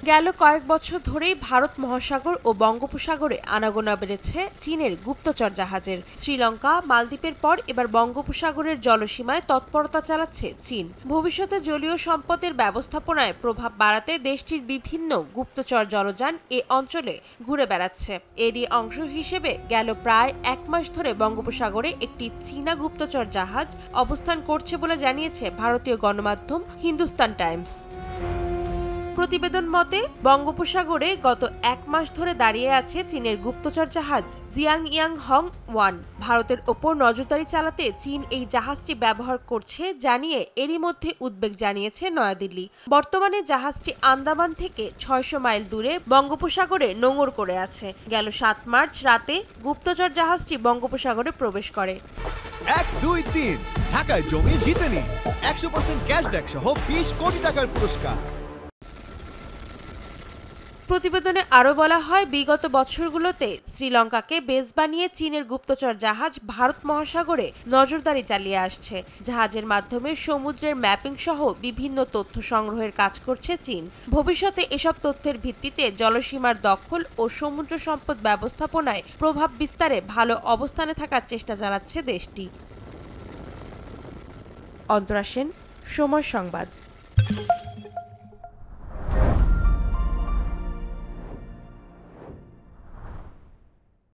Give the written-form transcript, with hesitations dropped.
গেল কয়েক বছর ধরেই ভারত মহাসাগর ও বঙ্গোপসাগরে আনাগোনা বেড়েছে চীনের গুপ্তচর জাহাজের। শ্রীলঙ্কা, মালদ্বীপের পর এবার বঙ্গোপসাগরের জলসীমায় তৎপরতা চালাচ্ছে চীন। ভবিষ্যতে জলীয় সম্পদের ব্যবস্থাপনায় প্রভাব বাড়াতে দেশটির বিভিন্ন গুপ্তচর জলযান এ অঞ্চলে ঘুরে বেড়াচ্ছে। এরই অংশ হিসেবে গেল প্রায় এক মাস ধরে বঙ্গোপসাগরে একটি চীনা গুপ্তচর জাহাজ অবস্থান করছে বলে জানিয়েছে ভারতীয় গণমাধ্যম হিন্দুস্তান টাইমস। প্রতিবেদন মতে, বঙ্গোপসাগরে গত এক মাস ধরে দাঁড়িয়ে আছে চীনের গুপ্তচর জাহাজ জিয়াংইয়াং হং 1। ভারতের ওপর নজরদারি চালাতে চীন এই জাহাজটি ব্যবহার করছে জানিয়ে এরই মধ্যে উদ্বেগ জানিয়েছে নয়াদিল্লি। বর্তমানে জাহাজটি আন্দামান থেকে ৬০০ মাইল দূরে বঙ্গোপসাগরে নোঙর করে আছে। গেল ৭ মার্চ রাতে গুপ্তচর জাহাজটি বঙ্গোপসাগরে প্রবেশ করে। ১, ২, ৩ ঢাকায় জমি জিতে নিন ১০০% ক্যাশব্যাক সহ ২০ কোটি টাকার পুরস্কার। প্রতিবেদনে আরও বলা হয়, বিগত বছরগুলোতে শ্রীলঙ্কাকে বেস বানিয়ে চীনের গুপ্তচর জাহাজ ভারত মহাসাগরে নজরদারি চালিয়ে আসছে। জাহাজের মাধ্যমে সমুদ্রের ম্যাপিং সহ বিভিন্ন তথ্য সংগ্রহের কাজ করছে চীন। ভবিষ্যতে এসব তথ্যের ভিত্তিতে জলসীমার দখল ও সমুদ্র সম্পদ ব্যবস্থাপনায় প্রভাব বিস্তারে ভালো অবস্থানে থাকার চেষ্টা চালাচ্ছে দেশটি। অন্তরা সেন, সময় সংবাদ।